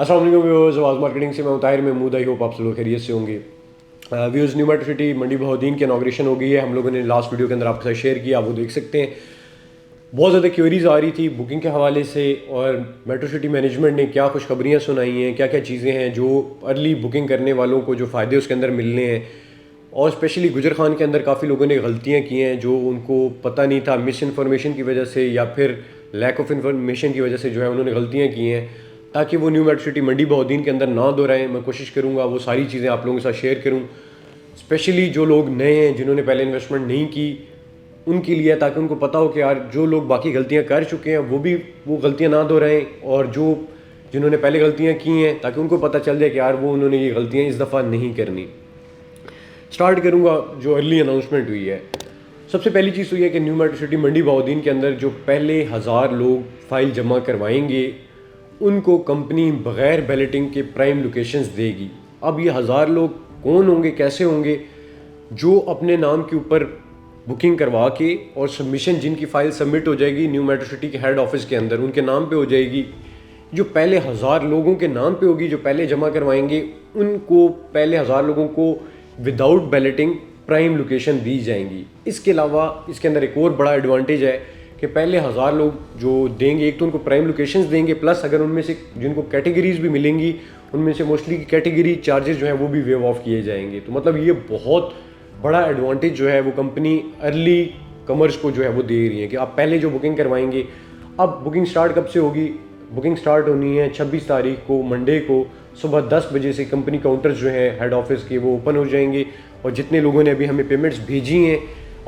अस्सलाम वालेकुम व्यूअर्स, आवाज़ मार्केटिंग से मैं ताहिर महमूद। आई होप आप सब लोग खैरियत से होंगे। व्यूअर्स, न्यू मेट्रो सिटी मंडी बहाउद्दीन की इनॉग्रेशन हो गई है। हम लोगों ने लास्ट वीडियो के अंदर आपके साथ शेयर किया, आप वो देख सकते हैं। बहुत ज़्यादा क्वेरीज आ रही थी बुकिंग के हवाले से, और मेट्रो सिटी मैनेजमेंट ने क्या खुशखबरियाँ सुनाई हैं, क्या क्या चीज़ें हैं जो अर्ली बुकिंग करने वालों को जो फ़ायदे उसके अंदर मिलने हैं। और स्पेशली गुजर खान के अंदर काफ़ी लोगों ने गलतियाँ की हैं जो उनको पता नहीं था, मिस इन्फॉर्मेशन की वजह से या फिर लैक ऑफ इन्फॉर्मेशन की वजह से जो है उन्होंने गलतियाँ की हैं, ताकि वो न्यू मेट्रो सिटी मंडी बहाउद्दीन के अंदर ना दोहराएं। मैं कोशिश करूँगा वो सारी चीज़ें आप लोगों के साथ शेयर करूँ, स्पेशली जो लोग नए हैं जिन्होंने पहले इन्वेस्टमेंट नहीं की उनके लिए, ताकि उनको पता हो कि यार जो लोग बाकी गलतियाँ कर चुके हैं वो भी वो गलतियाँ ना दोहराएं, और जो जिन्होंने पहले गलतियाँ की हैं ताकि उनको पता चल जाए कि यार वो उन्होंने ये गलतियाँ इस दफ़ा नहीं करनी। स्टार्ट करूँगा जो अर्ली अनाउंसमेंट हुई है। सबसे पहली चीज़ तो ये है कि न्यू मेट्रो सिटी मंडी बहाउद्दीन के अंदर जो पहले 1000 लोग फाइल जमा करवाएंगे उनको कंपनी बग़ैर बैलेटिंग के प्राइम लोकेशंस देगी। अब ये 1000 लोग कौन होंगे, कैसे होंगे? जो अपने नाम के ऊपर बुकिंग करवा के और सबमिशन, जिनकी फ़ाइल सबमिट हो जाएगी न्यू मेट्रो सिटी के हेड ऑफिस के अंदर, उनके नाम पे हो जाएगी। जो पहले 1000 लोगों के नाम पे होगी, जो पहले जमा करवाएंगे, उनको पहले 1000 लोगों को विदाउट बैलेटिंग प्राइम लोकेशन दी जाएंगी। इसके अलावा इसके अंदर एक और बड़ा एडवांटेज है कि पहले 1000 लोग जो देंगे, एक तो उनको प्राइम लोकेशंस देंगे, प्लस अगर उनमें से जिनको कैटेगरीज भी मिलेंगी उनमें से मोस्टली की कैटेगरी चार्जेस जो है वो भी वेव ऑफ किए जाएंगे। तो मतलब ये बहुत बड़ा एडवांटेज जो है वो कंपनी अर्ली कमर्स को जो है वो दे रही है कि आप पहले जो बुकिंग करवाएंगे। अब बुकिंग स्टार्ट कब से होगी? बुकिंग स्टार्ट होनी है 26 तारीख को, मंडे को सुबह 10 बजे से। कंपनी काउंटर्स जो हैं हेड ऑफिस के वो ओपन हो जाएंगे, और जितने लोगों ने अभी हमें पेमेंट्स भेजी हैं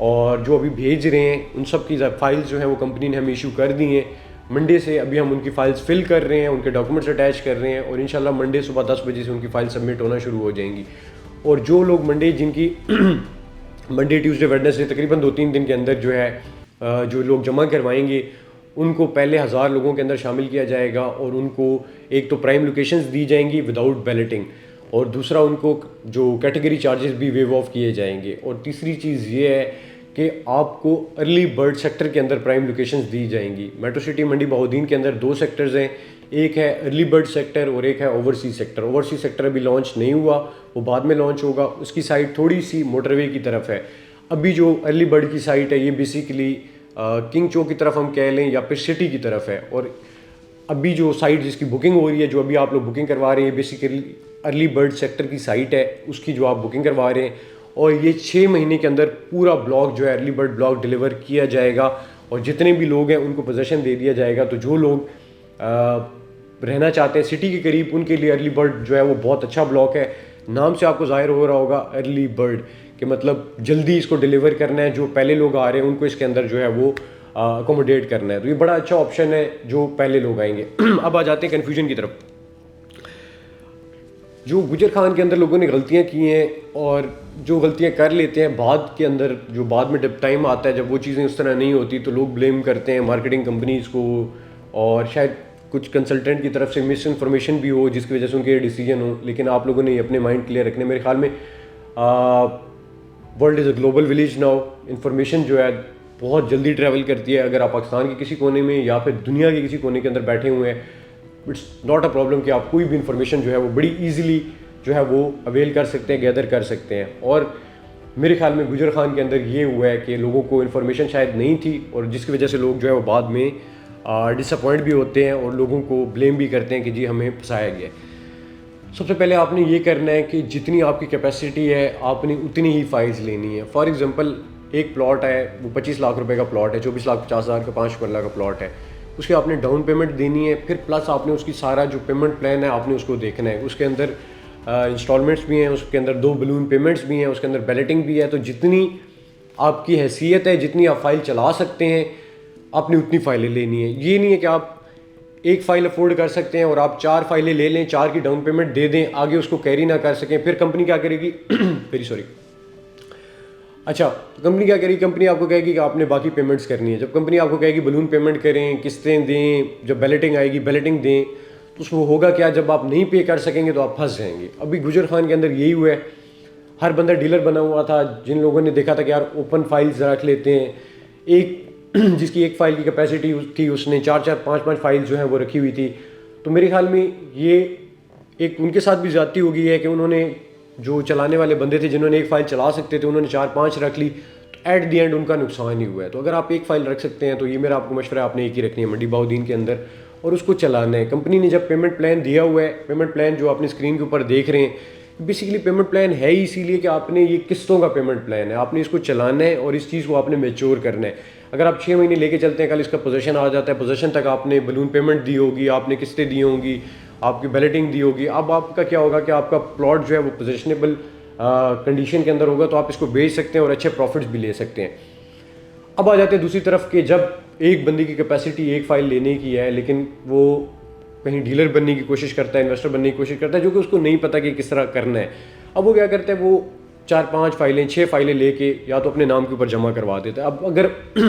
और जो अभी भेज रहे हैं उन सब की फाइल्स जो हैं वो कंपनी ने हमें इशू कर दी हैं। मंडे से अभी हम उनकी फ़ाइल्स फिल कर रहे हैं, उनके डॉक्यूमेंट्स अटैच कर रहे हैं, और इंशाल्लाह मंडे सुबह 10 बजे से उनकी फ़ाइल सबमिट होना शुरू हो जाएंगी। और जो लोग मंडे, जिनकी मंडे ट्यूसडे वेडनेसडे तकरीबन 2-3 दिन के अंदर जो है जो लोग जमा करवाएंगे उनको पहले 1000 लोगों के अंदर शामिल किया जाएगा, और उनको एक तो प्राइम लोकेशंस दी जाएंगी विदाउट बैलेटिंग, और दूसरा उनको जो कैटेगरी चार्जेस भी वेव ऑफ किए जाएंगे। और तीसरी चीज़ ये है कि आपको अर्ली बर्ड सेक्टर के अंदर प्राइम लोकेशंस दी जाएंगी। मेट्रो सिटी मंडी बहाउद्दीन के अंदर 2 सेक्टर्स हैं, एक है अर्ली बर्ड सेक्टर और एक है ओवरसीज सेक्टर। ओवरसीज सेक्टर अभी लॉन्च नहीं हुआ, वो बाद में लॉन्च होगा। उसकी साइड थोड़ी सी मोटरवे की तरफ है। अभी जो अर्ली बर्ड की साइट है ये बेसिकली किंग चौक की तरफ हम कह लें या फिर सिटी की तरफ है। और अभी जो साइट जिसकी बुकिंग हो रही है, जो अभी आप लोग बुकिंग करवा रहे हैं, बेसिकली अर्ली बर्ड सेक्टर की साइट है, उसकी जो आप बुकिंग करवा रहे हैं। और ये 6 महीने के अंदर पूरा ब्लॉक जो है अर्ली बर्ड ब्लॉक डिलीवर किया जाएगा, और जितने भी लोग हैं उनको पोजेसन दे दिया जाएगा। तो जो लोग रहना चाहते हैं सिटी के करीब, उनके लिए अर्ली बर्ड जो है वो बहुत अच्छा ब्लॉक है। नाम से आपको ज़ाहिर हो रहा होगा अर्ली बर्ड कि मतलब जल्दी इसको डिलीवर करना है, जो पहले लोग आ रहे हैं उनको इसके अंदर जो है वो अकोमोडेट करना है। तो ये बड़ा अच्छा ऑप्शन है जो पहले लोग आएंगे। अब आ जाते हैं कन्फ्यूजन की तरफ। जो गुजर खान के अंदर लोगों ने गलतियां की हैं, और जो गलतियां कर लेते हैं बाद के अंदर, जो बाद में जब टाइम आता है जब वो चीज़ें उस तरह नहीं होती, तो लोग ब्लेम करते हैं मार्केटिंग कंपनीज़ को, और शायद कुछ कंसल्टेंट की तरफ से मिस इन्फॉर्मेशन भी हो जिसकी वजह से उनके डिसीजन हो। लेकिन आप लोगों ने अपने माइंड क्लियर रखने, मेरे ख्याल में world is a global village now. Information जो है बहुत जल्दी ट्रैवल करती है। अगर आप पाकिस्तान के किसी कोने में या फिर दुनिया के किसी कोने के अंदर बैठे हुए हैं, इट्स नॉट अ प्रॉब्लम कि आप कोई भी इन्फॉर्मेशन जो है वो बड़ी ईजिली जो है वो अवेल कर सकते हैं, गैदर कर सकते हैं। और मेरे ख्याल में गुजर खान के अंदर ये हुआ है कि लोगों को इन्फॉर्मेशन शायद नहीं थी, और जिसकी वजह से लोग जो है वो बाद में डिसअपॉइंट भी होते हैं और लोगों को ब्लेम भी करते हैं कि जी हमें फंसाया गया। सबसे पहले आपने ये करना है कि जितनी आपकी कैपेसिटी है आपने उतनी ही फाइल्स लेनी है। फॉर एग्जांपल एक प्लॉट है, वो 25 लाख रुपए का प्लॉट है, 24,50,000 का 5 करोड़ का प्लॉट है, उसके आपने डाउन पेमेंट देनी है। फिर प्लस आपने उसकी सारा जो पेमेंट प्लान है आपने उसको देखना है। उसके अंदर इंस्टॉलमेंट्स भी हैं, उसके अंदर 2 बलून पेमेंट्स भी हैं, उसके अंदर बैलेटिंग भी है। तो जितनी आपकी हैसियत है, जितनी आप फाइल चला सकते हैं, आपने उतनी फाइलें लेनी है। ये नहीं है कि आप एक फ़ाइल अफोर्ड कर सकते हैं और आप 4 फाइलें ले लें, 4 की डाउन पेमेंट दे दें, आगे उसको कैरी ना कर सकें। फिर कंपनी क्या करेगी? Very sorry. अच्छा, तो कंपनी क्या करेगी? कंपनी आपको कहेगी कि आपने बाकी पेमेंट्स करनी है। जब कंपनी आपको कहेगी बलून पेमेंट करें, किस्तें दें, जब बैलेटिंग आएगी बैलेटिंग दें, तो उसको होगा क्या? जब आप नहीं पे कर सकेंगे तो आप फंस जाएंगे। अभी गुजर खान के अंदर यही हुआ है। हर बंदा डीलर बना हुआ था। जिन लोगों ने देखा था कि यार ओपन फाइल्स रख लेते हैं, एक जिसकी एक फ़ाइल की कैपेसिटी थी उसने 4-4 5-5 फाइल जो है वो रखी हुई थी। तो मेरे ख्याल में ये एक उनके साथ भी ज़्यादती हो गई है कि उन्होंने जो चलाने वाले बंदे थे जिन्होंने एक फ़ाइल चला सकते थे उन्होंने 4-5 रख ली, तो एट दी एंड उनका नुकसान ही हुआ है। तो अगर आप एक फ़ाइल रख सकते हैं तो ये मेरा आपको मशवरा है, आपने एक ही रखनी है मंडी बहाउद्दीन के अंदर और उसको चलाना है। कंपनी ने जब पेमेंट प्लान दिया हुआ है, पेमेंट प्लान जो आपने स्क्रीन के ऊपर देख रहे हैं बेसिकली पेमेंट प्लान है ही इसीलिए कि आपने ये किस्तों का पेमेंट प्लान है, आपने इसको चलाना है और इस चीज़ को आपने मैच्योर करना है। अगर आप 6 महीने लेके चलते हैं, कल इसका पोजीशन आ जाता है, पोजीशन तक आपने बलून पेमेंट दी होगी, आपने किस्तें दी होंगी, आपकी बैलेटिंग दी होगी, अब आपका क्या होगा कि आपका प्लॉट जो है वो पोजिशनेबल कंडीशन के अंदर होगा तो आप इसको बेच सकते हैं और अच्छे प्रॉफिट्स भी ले सकते हैं। अब आ जाते हैं दूसरी तरफ कि जब एक बंदे की कैपेसिटी एक फ़ाइल लेने की है लेकिन वो कहीं डीलर बनने की कोशिश करता है, इन्वेस्टर बनने की कोशिश करता है, जो कि उसको नहीं पता कि किस तरह करना है। अब वो क्या करता है, वो 4-5 फाइलें 6 फाइलें लेके या तो अपने नाम के ऊपर जमा करवा देता है। अब अगर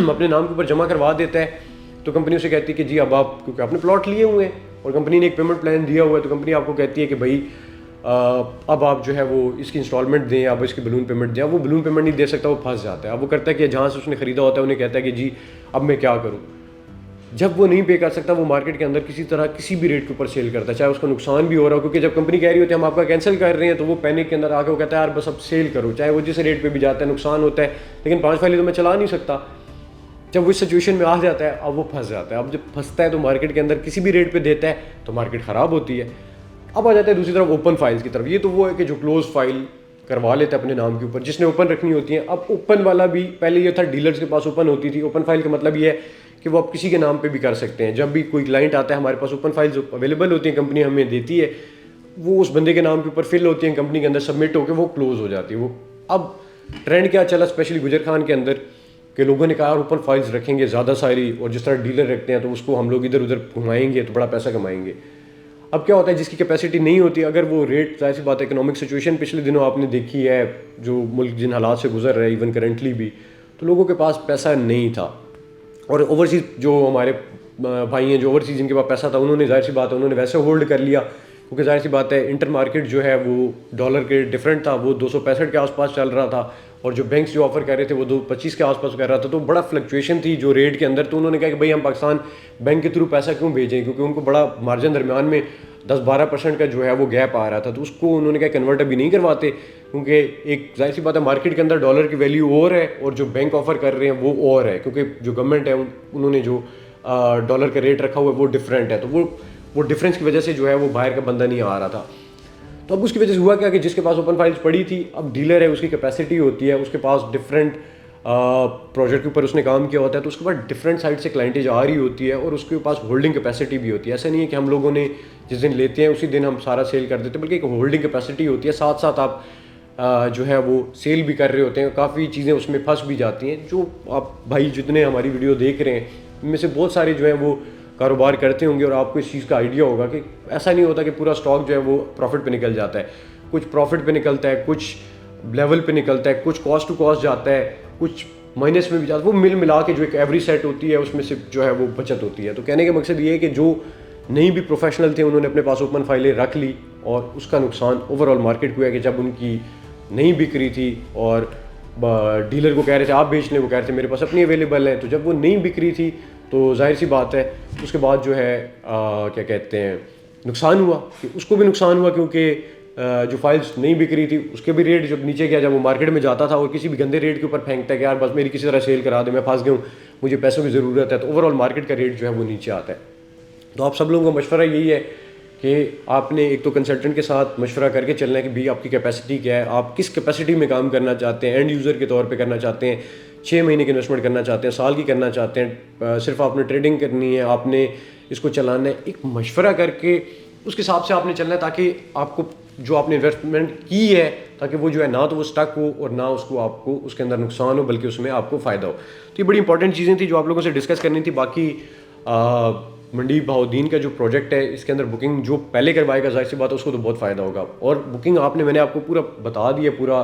अपने नाम के ऊपर जमा करवा देता है तो कंपनी उसे कहती है कि जी अब आप, क्योंकि आपने प्लॉट लिए हुए हैं और कंपनी ने एक पेमेंट प्लान दिया हुआ है, तो कंपनी आपको कहती है कि भाई अब आप जो है वो इसकी इंस्टॉलमेंट दें, आप इसकी बलून पेमेंट दें। अब वो बलून पेमेंट नहीं दे सकता, वो फंस जाता है। अब वो करता है कि जहाँ से उसने ख़रीदा होता है उन्हें कहता है कि जी अब मैं क्या करूँ। जब वो नहीं पे कर सकता, वो मार्केट के अंदर किसी तरह किसी भी रेट के ऊपर सेल करता है, चाहे उसका नुकसान भी हो रहा हो, क्योंकि जब कंपनी कह रही होती है हम आपका कैंसिल कर रहे हैं तो वो पैनिक के अंदर आके वो कहता है यार बस अब सेल करो, चाहे वो जिस रेट पे भी जाता है नुकसान होता है, लेकिन 5 फाइलें तो मैं चला नहीं सकता। जब वो इस सिचुएशन में आ जाता है अब वो फंस जाता है। अब जब फंसता है तो मार्केट के अंदर किसी भी रेट पे देता है तो मार्केट ख़राब होती है। अब आ जाता है दूसरी तरफ ओपन फाइल्स की तरफ। ये तो वो है कि जो क्लोज फाइल करवा लेता है अपने नाम के ऊपर, जिसने ओपन रखनी होती है। अब ओपन वाला भी पहले ये था डीलर्स के पास ओपन होती थी। ओपन फाइल का मतलब ये है कि वो आप किसी के नाम पे भी कर सकते हैं। जब भी कोई क्लाइंट आता है हमारे पास ओपन फाइल्स अवेलेबल होती हैं, कंपनी हमें देती है, वो उस बंदे के नाम के ऊपर फिल होती हैं, कंपनी के अंदर सबमिट होकर वो क्लोज हो जाती है। वो अब ट्रेंड क्या चला स्पेशली गुजर खान के अंदर कि लोगों ने कहा ओपन फाइल्स रखेंगे ज़्यादा सारी, और जिस तरह डीलर रखते हैं तो उसको हम लोग इधर उधर घुमाएंगे तो बड़ा पैसा कमाएंगे। अब क्या होता है, जिसकी कैपेसिटी नहीं होती, अगर वो रेट, जाहिर सी बात है इकोनॉमिक सिचुएशन पिछले दिनों आपने देखी है जो मुल्क जिन हालात से गुजर रहा है इवन करेंटली भी, तो लोगों के पास पैसा नहीं था। और ओवरसीज़ जो हमारे भाई हैं जो ओवरसीज़ जिनके पास पैसा था उन्होंने जाहिर सी बात है उन्होंने वैसे होल्ड कर लिया, क्योंकि जाहिर सी बात है इंटर मार्केट जो है वो डॉलर के डिफरेंट था, वो 265 के आसपास चल रहा था और जो बैंक्स जो ऑफर कर रहे थे वो 225 के आसपास कर रहा था। तो बड़ा फ्लक्चुएशन थी जो रेट के अंदर। तो उन्होंने कहा कि भाई हम पाकिस्तान बैंक के थ्रू पैसा क्यों भेजें, क्योंकि उनको बड़ा मार्जिन दरमियान में 10-12% का जो है वो गैप आ रहा था। तो उसको उन्होंने कहा कन्वर्ट अभी नहीं करवाते, क्योंकि एक जाहिर सी बात है मार्केट के अंदर डॉलर की वैल्यू और है और जो बैंक ऑफर कर रहे हैं वो और है, क्योंकि जो गवर्नमेंट है उन्होंने जो डॉलर का रेट रखा हुआ है वो डिफरेंट है। तो वो डिफरेंस की वजह से जो है वो बाहर का बंदा नहीं आ रहा था। तो अब उसकी वजह से हुआ क्या कि जिसके पास ओपन फाइल्स पड़ी थी, अब डीलर है, उसकी कैपेसिटी होती है, उसके पास डिफरेंट प्रोजेक्ट के ऊपर उसने काम किया होता है, तो उसके पास डिफरेंट साइड से क्लाइंटेज आ रही होती है और उसके पास होल्डिंग कैपेसिटी भी होती है। ऐसा नहीं है कि हम लोगों ने जिस दिन लेते हैं उसी दिन हम सारा सेल कर देते हैं, बल्कि एक होल्डिंग कैपेसिटी होती है। साथ साथ आप जो है वो सेल भी कर रहे होते हैं, काफ़ी चीज़ें उसमें फंस भी जाती हैं। जो आप भाई जितने हमारी वीडियो देख रहे हैं इनमें से बहुत सारे जो हैं वो कारोबार करते होंगे और आपको इस चीज़ का आइडिया होगा कि ऐसा नहीं होता कि पूरा स्टॉक जो है वो प्रॉफिट पे निकल जाता है। कुछ प्रॉफिट पे निकलता है, कुछ लेवल पे निकलता है, कुछ कॉस्ट टू कॉस्ट जाता है, कुछ माइनस में भी जाता है। वो मिल मिला के जो एक एवरेज सेट होती है उसमें से जो है वो बचत होती है। तो कहने का मकसद ये है कि जो नहीं भी प्रोफेशनल थे उन्होंने अपने पास ओपन फाइलें रख ली और उसका नुकसान ओवरऑल मार्केट को है कि जब उनकी नहीं बिक रही थी और डीलर को कह रहे थे आप बेच लें, वो कह रहे थे मेरे पास अपनी अवेलेबल है, तो जब वो नहीं बिक रही थी तो जाहिर सी बात है उसके बाद जो है क्या कहते हैं नुकसान हुआ। कि उसको भी नुकसान हुआ क्योंकि जो फाइल्स नहीं बिक रही थी उसके भी रेट जब नीचे गया, जब वो मार्केट में जाता था और किसी भी गंदे रेट के ऊपर फेंकता है कि यार बस मेरी किसी तरह सेल करा दे, मैं फंस गया हूँ, मुझे पैसों की ज़रूरत है, तो ओवरऑल मार्केट का रेट जो है वो नीचे आता है। तो आप सब लोगों का मशवरा यही है कि आपने एक तो कंसल्टेंट के साथ मशवरा करके चलना है कि भाई आपकी कैपेसिटी क्या है, आप किस कैपेसिटी में काम करना चाहते हैं, एंड यूज़र के तौर पे करना चाहते हैं, 6 महीने की इन्वेस्टमेंट करना चाहते हैं, साल की करना चाहते हैं, सिर्फ आपने ट्रेडिंग करनी है, आपने इसको चलाना है। एक मशवरा करके उसके हिसाब से आपने चलना है ताकि आपको जो आपने इन्वेस्टमेंट की है ताकि वो जो है ना तो वो स्टक हो और ना उसको आपको उसके अंदर नुकसान हो, बल्कि उसमें आपको फ़ायदा हो। तो ये बड़ी इंपॉर्टेंट चीज़ें थी जो आप लोगों से डिस्कस करनी थी। बाकी मंडी बहाउद्दीन का जो प्रोजेक्ट है इसके अंदर बुकिंग जो पहले करवाएगा जाहिर सी बात है उसको तो बहुत फ़ायदा होगा। और बुकिंग मैंने आपको पूरा बता दिया, पूरा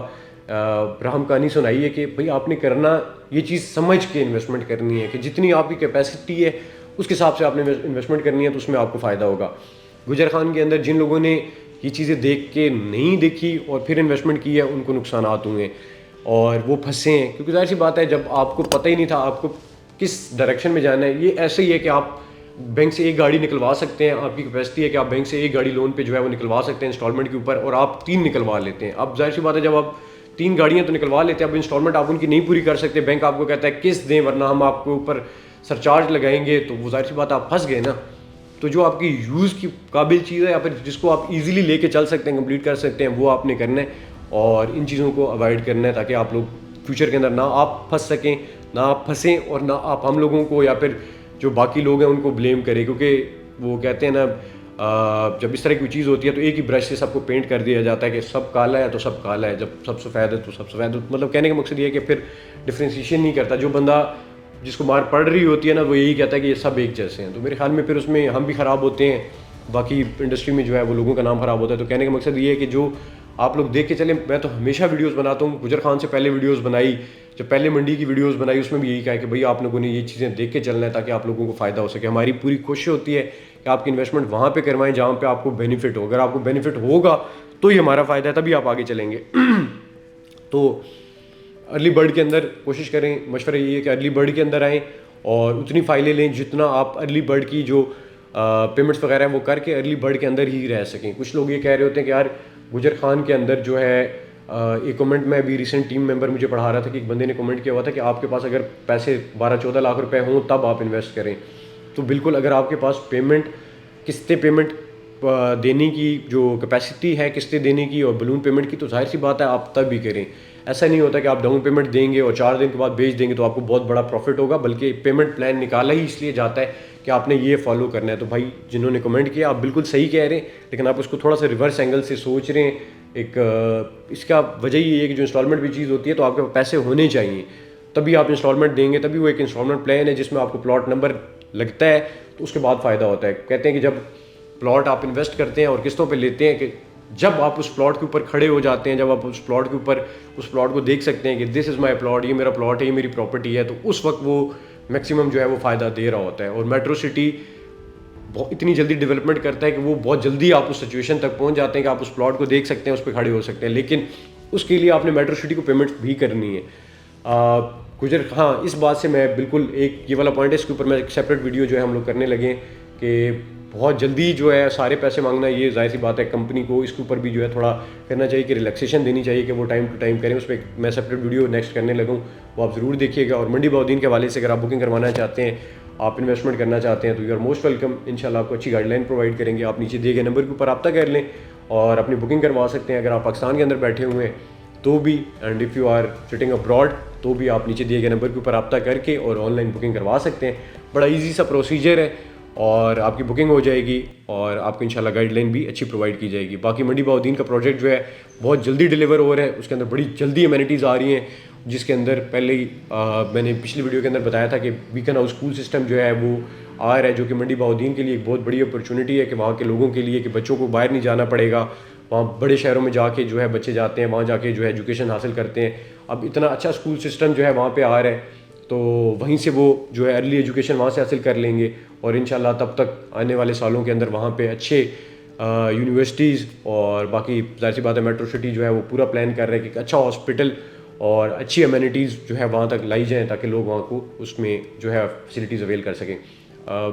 राम कहानी सुनाई है कि भाई आपने करना ये चीज़ समझ के इन्वेस्टमेंट करनी है कि जितनी आपकी कैपेसिटी है उसके हिसाब से आपने इन्वेस्टमेंट करनी है तो उसमें आपको फ़ायदा होगा। गुजर खान के अंदर जिन लोगों ने ये चीज़ें देख के नहीं देखी और फिर इन्वेस्टमेंट की है उनको नुकसान हुए और वो फंसे हैं, क्योंकि जाहिर सी बात है जब आपको पता ही नहीं था आपको किस डायरेक्शन में जाना है। ये ऐसे ही है कि आप बैंक से एक गाड़ी निकलवा सकते हैं, आपकी कैपेसिटी है कि आप बैंक से एक गाड़ी लोन पे जो है वो निकलवा सकते हैं इंस्टॉलमेंट के ऊपर, और आप 3 निकलवा लेते हैं। अब जाहिर सी बात है जब आप 3 गाड़ियाँ तो निकलवा लेते हैं, अब इंस्टॉलमेंट आप उनकी नहीं पूरी कर सकते, बैंक आपको कहता है किस्त दें वरना हम आपके ऊपर सरचार्ज लगाएंगे, तो वो जाहिर सी बात आप फंस गए ना। तो जो आपकी यूज़ की काबिल चीज़ है या फिर जिसको आप इजीली लेके चल सकते हैं, कंप्लीट कर सकते हैं, वो आपने करना है और इन चीज़ों को अवॉइड करना है ताकि आप लोग फ्यूचर के अंदर ना आप फंस सकें, ना आप फंसें और ना आप हम लोगों को या फिर जो बाकी लोग हैं उनको ब्लेम करें। क्योंकि वो कहते हैं ना जब इस तरह की चीज़ होती है तो एक ही ब्रश से सबको पेंट कर दिया जाता है कि सब काला है तो सब काला है, जब सब सफ़ेद है तो सब सफ़ेद है। मतलब कहने का मकसद ये है कि फिर डिफ्रेंशिएशन नहीं करता। जो बंदा जिसको मार पड़ रही होती है ना वो यही कहता है कि ये सब एक जैसे हैं, तो मेरे ख्याल में फिर उसमें हम भी ख़राब होते हैं, बाकी इंडस्ट्री में जो है वो लोगों का नाम ख़राब होता है। तो कहने का मकसद ये है कि जो आप लोग देख के चलें, मैं तो हमेशा वीडियोस बनाता हूँ, गुजर खान से पहले वीडियोस बनाई, जब पहले मंडी की वीडियोस बनाई उसमें भी यही कहा कि भाई आप लोगों ने ये चीज़ें देख के चलना है ताकि आप लोगों को फ़ायदा हो सके। हमारी पूरी कोशिश होती है कि आपकी इन्वेस्टमेंट वहाँ पे करवाएं जहाँ पे आपको बेनिफिट हो। अगर आपको बेनिफिट होगा तो ही हमारा फ़ायदा है, तभी आप आगे चलेंगे। तो अर्ली बर्ड के अंदर कोशिश करें, मशवरा ये है कि अर्ली बर्ड के अंदर आएँ और उतनी फ़ाइलें लें जितना आप अर्ली बर्ड की जो पेमेंट्स वगैरह है वो करके अर्ली बर्ड के अंदर ही रह सकें। कुछ लोग ये कह रहे होते हैं कि यार गुजर खान के अंदर जो है एक कमेंट में अभी रिसेंट टीम मेंबर मुझे पढ़ा रहा था कि एक बंदे ने कमेंट किया हुआ था कि आपके पास अगर पैसे 12-14 लाख रुपए हों तब आप इन्वेस्ट करें। तो बिल्कुल अगर आपके पास किस्तें पेमेंट देने की जो कैपेसिटी है किस्तें देने की और बलून पेमेंट की, तो जाहिर सी बात है आप तब भी करें। ऐसा नहीं होता कि आप डाउन पेमेंट देंगे और 4 दिन के बाद बेच देंगे तो आपको बहुत बड़ा प्रॉफिट होगा, बल्कि पेमेंट प्लान निकाला ही इसलिए जाता है कि आपने ये फॉलो करना है। तो भाई जिन्होंने कमेंट किया आप बिल्कुल सही कह रहे हैं, लेकिन आप उसको थोड़ा सा रिवर्स एंगल से सोच रहे हैं। इसका वजह ये है कि जो इंस्टॉलमेंट भी चीज़ होती है तो आपके पास पैसे होने चाहिए तभी आप इंस्टॉलमेंट देंगे, तभी वो एक इंस्टॉलमेंट प्लान है जिसमें आपको प्लॉट नंबर लगता है तो उसके बाद फ़ायदा होता है। कहते हैं कि जब प्लॉट आप इन्वेस्ट करते हैं और किस्तों पे लेते हैं कि जब आप उस प्लॉट के ऊपर खड़े हो जाते हैं, जब आप उस प्लॉट के ऊपर उस प्लॉट को देख सकते हैं कि दिस इज़ माय प्लॉट, ये मेरा प्लॉट है, ये मेरी प्रॉपर्टी है, तो उस वक्त वो मैक्सिमम जो है वो फ़ायदा दे रहा होता है। और मेट्रो सिटी इतनी जल्दी डेवलपमेंट करता है कि वो बहुत जल्दी आप उस सिचुएशन तक पहुंच जाते हैं कि आप उस प्लॉट को देख सकते हैं, उस पर खड़े हो सकते हैं। लेकिन उसके लिए आपने मेट्रो सिटी को पेमेंट भी करनी है। हाँ, इस बात से मैं बिल्कुल एक ये वाला पॉइंट है, इसके ऊपर मैं एक सेपरेट वीडियो जो है हम लोग करने लगे कि बहुत जल्दी जो है सारे पैसे मांगना, ये जाहिर सी बात है कंपनी को इसके ऊपर भी जो है थोड़ा करना चाहिए कि रिलैक्सेशन देनी चाहिए कि वो टाइम टू टाइम करें। उस पर मैं सेपरेट वीडियो नेक्स्ट करने लगा हूँ, वो आप ज़रूर देखिएगा। और मंडी बहुद्दीन के हवाले से अगर आप बुकिंग करवाना चाहते हैं, आप इन्वेस्टमेंट करना चाहते हैं तो यू आर मोस्ट वेलकम। इंशाल्लाह आपको अच्छी गाइडलाइन प्रोवाइड करेंगे। आप नीचे दिए गए नंबर के ऊपर रब्ता कर लें और अपनी बुकिंग करवा सकते हैं। अगर आप पाकिस्तान के अंदर बैठे हुए हैं तो भी, and if you are sitting abroad तो भी आप नीचे दिए गए नंबर के ऊपर रब्ता करके और ऑनलाइन बुकिंग करवा सकते हैं। बड़ा ईजी सा प्रोसीजर है और आपकी बुकिंग हो जाएगी और आपको इंशाल्लाह गाइडलाइन भी अच्छी प्रोवाइड की जाएगी। बाकी मंडी बहुद्दीन का प्रोजेक्ट जो है बहुत जल्दी डिलीवर हो रहा है, उसके अंदर बड़ी जल्दी अमेनिटीज़ आ रही हैं, जिसके अंदर पहले ही मैंने पिछली वीडियो के अंदर बताया था कि बीकन हाउस स्कूल सिस्टम जो है वो आ रहा है, जो कि मंडी बहुद्दीन के लिए एक बहुत बड़ी अपॉर्चुनिटी है कि वहाँ के लोगों के लिए कि बच्चों को बाहर नहीं जाना पड़ेगा, वहाँ बड़े शहरों में जाके जो है बच्चे जाते हैं, वहाँ जाके जो है एजुकेशन हासिल करते हैं। अब इतना अच्छा स्कूल सिस्टम जो है वहाँ पे आ रहा है तो वहीं से वो जो है अर्ली एजुकेशन वहाँ से हासिल कर लेंगे और इंशाल्लाह तब तक आने वाले सालों के अंदर वहाँ पे अच्छे यूनिवर्सिटीज़ और बाकी जाहिर सी बात है मेट्रो सिटी जो है वो पूरा प्लान कर रहे हैं कि अच्छा हॉस्पिटल और अच्छी अमेनिटीज़ जो है वहाँ तक लाई जाएँ ताकि लोग वहाँ को उसमें जो है फैसिलिटीज़ अवेल कर सकें।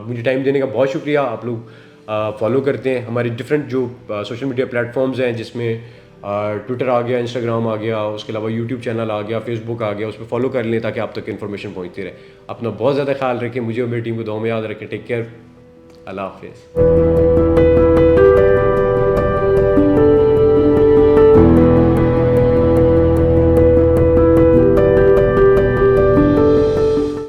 मुझे टाइम देने का बहुत शुक्रिया। आप लोग फॉलो करते हैं हमारे डिफरेंट जो सोशल मीडिया प्लेटफॉर्म्स हैं, जिसमें ट्विटर आ गया, इंस्टाग्राम आ गया, उसके अलावा यूट्यूब चैनल आ गया, फेसबुक आ गया, उस पर फॉलो कर लें ताकि आप तक इन्फॉर्मेशन पहुँचती रहे। अपना बहुत ज़्यादा ख्याल रखें, मुझे और मेरी टीम को दुआ में याद रखें। टेक केयर, अल्लाह हाफिज़।